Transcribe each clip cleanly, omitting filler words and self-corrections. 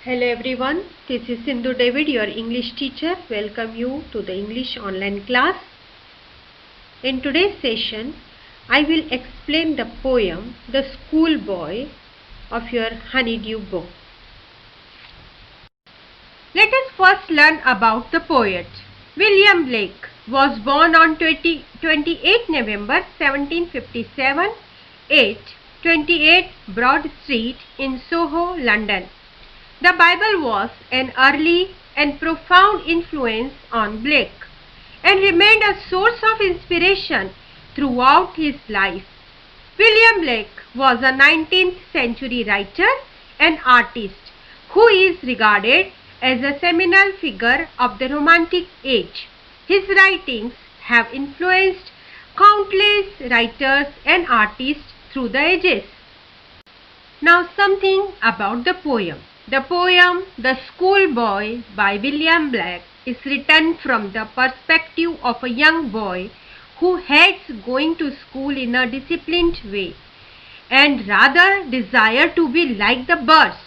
Hello everyone, this is Sindhu David, your English teacher. Welcome you to the English online class. In today's session, I will explain the poem The Schoolboy of your Honeydew book. Let us first learn about the poet. William Blake was born on 28 November 1757 at 28 Broad Street in Soho, London. The Bible was an early and profound influence on Blake and remained a source of inspiration throughout his life. William Blake was a 19th century writer and artist who is regarded as a seminal figure of the Romantic age. His writings have influenced countless writers and artists through the ages. Now something about the poem. The poem The Schoolboy by William Blake is written from the perspective of a young boy who hates going to school in a disciplined way and rather desire to be like the birds.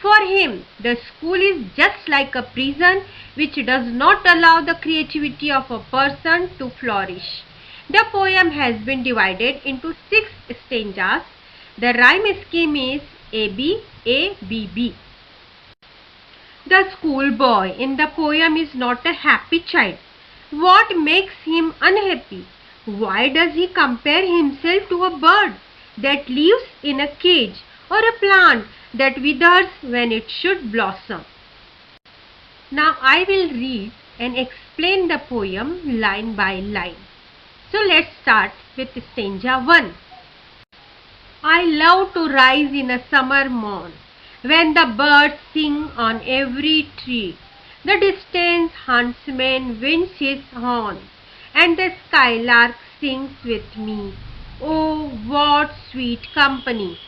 For him, the school is just like a prison which does not allow the creativity of a person to flourish. The poem has been divided into 6 stanzas. The rhyme scheme is AB, A, B, B. The schoolboy in the poem is not a happy child. What makes him unhappy? Why does he compare himself to a bird that lives in a cage or a plant that withers when it should blossom? Now I will read and explain the poem line by line. So let's start with stanza 1. I love to rise in a summer morn, when the birds sing on every tree, the distant huntsman winds his horn, and the skylark sings with me. Oh, what sweet company!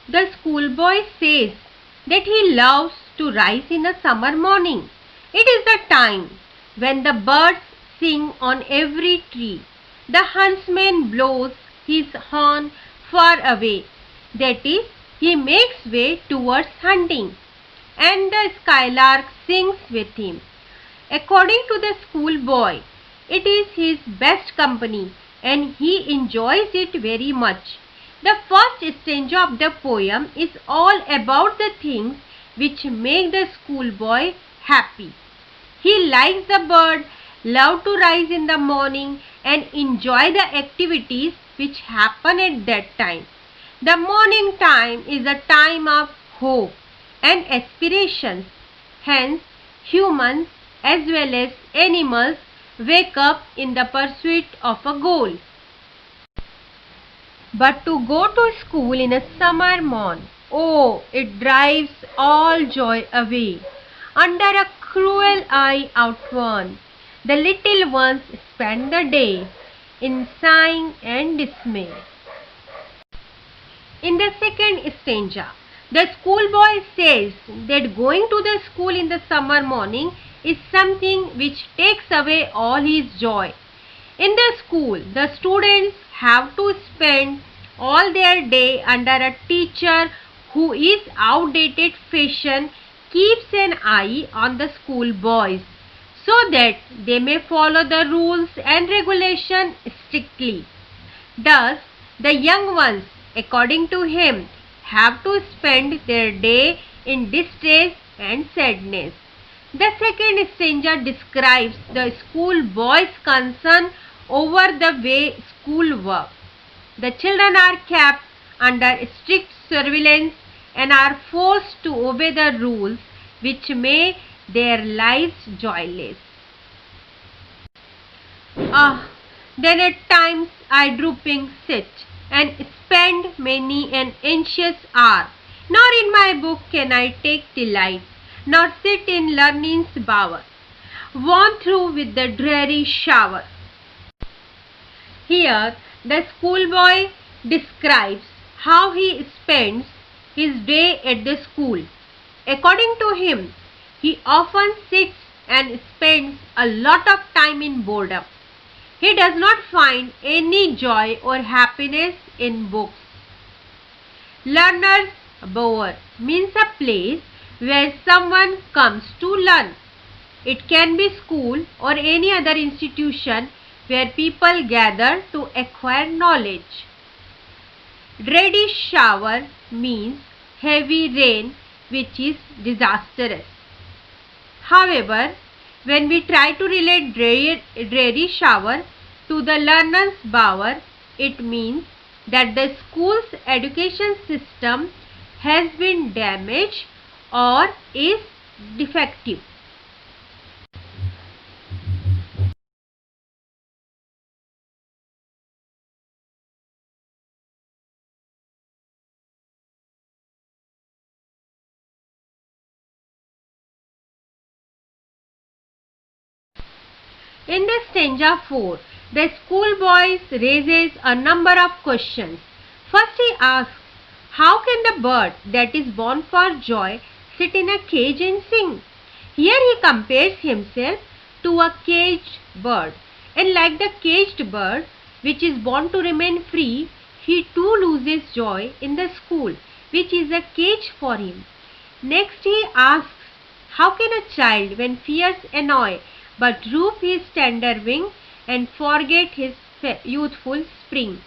The schoolboy says that he loves to rise in a summer morning. It is the time when the birds sing on every tree. The huntsman blows his horn far away. That is, he makes way towards hunting, and the skylark sings with him. According to the schoolboy, it is his best company and he enjoys it very much. The first stanza of the poem is all about the things which make the schoolboy happy. He likes the bird, loves to rise in the morning and enjoy the activities which happen at that time. The morning time is a time of hope and aspirations. Hence, humans as well as animals wake up in the pursuit of a goal. But to go to school in a summer morn, oh, it drives all joy away. Under a cruel eye outworn, the little ones spend the day in sighing and dismay. In the second stanza, the schoolboy says that going to the school in the summer morning is something which takes away all his joy. In the school, the students have to spend all their day under a teacher who is outdated fashion keeps an eye on the schoolboys so that they may follow the rules and regulation strictly. Thus, the young ones, according to him, have to spend their day in distress and sadness. The second stanza describes the schoolboy's concern over the way school works. The children are kept under strict surveillance and are forced to obey the rules which make their lives joyless. Then at times I drooping sit and spend many an anxious hour. Nor in my book can I take delight, nor sit in learning's bower, worn through with the dreary shower. Here the schoolboy describes how he spends his day at the school. According to him, he often sits and spends a lot of time in boredom. He does not find any joy or happiness in books. Learners bower means a place where someone comes to learn. It can be school or any other institution where people gather to acquire knowledge. Dreary shower means heavy rain which is disastrous. However, when we try to relate dreary shower to the learner's bower, it means that the school's education system has been damaged or is defective. In the stanza 4, the schoolboy raises a number of questions. First he asks, how can the bird that is born for joy sit in a cage and sing? Here he compares himself to a caged bird, and like the caged bird which is born to remain free, he too loses joy in the school which is a cage for him. Next he asks, how can a child when fears annoy but droop his tender wing and forget his youthful spring?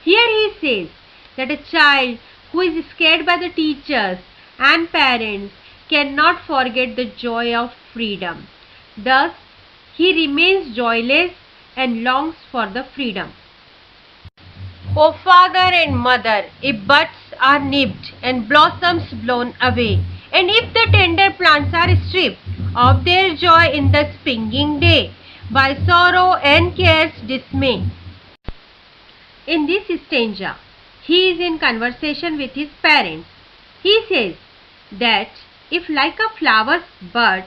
Here he says that a child who is scared by the teachers and parents cannot forget the joy of freedom. Thus, he remains joyless and longs for the freedom. O father and mother, if buds are nipped and blossoms blown away, and if the tender plants are stripped of their joy in the springing day, by sorrow and care's dismay. In this stanza, he is in conversation with his parents. He says that if like a flower's bud,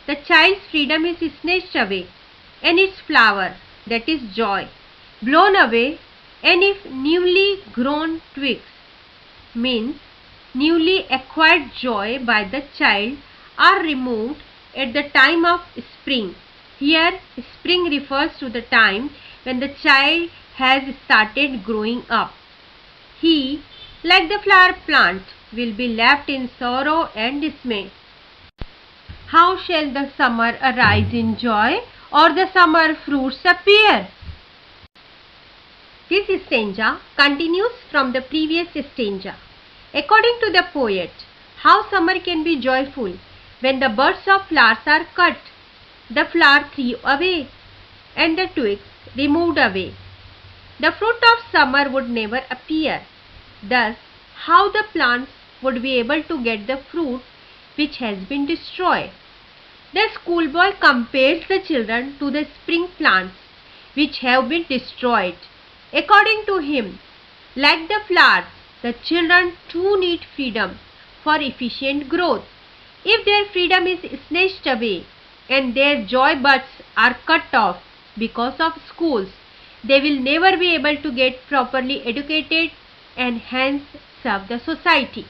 the child's freedom is snatched away, and its flower, that is joy, blown away, and if newly grown twigs, means newly acquired joy by the child, are removed at the time of spring. Here, spring refers to the time when the child has started growing up. He, like the flower plant, will be left in sorrow and dismay. How shall the summer arise in joy, or the summer fruits appear? This stanza continues from the previous stanza. According to the poet, how summer can be joyful when the buds of flowers are cut, the flower threw away, and the twigs removed away. The fruit of summer would never appear. Thus, how the plants would be able to get the fruit which has been destroyed? The schoolboy compares the children to the spring plants which have been destroyed. According to him, like the flowers, the children too need freedom for efficient growth. If their freedom is snatched away and their joy buds are cut off because of schools, they will never be able to get properly educated and hence serve the society.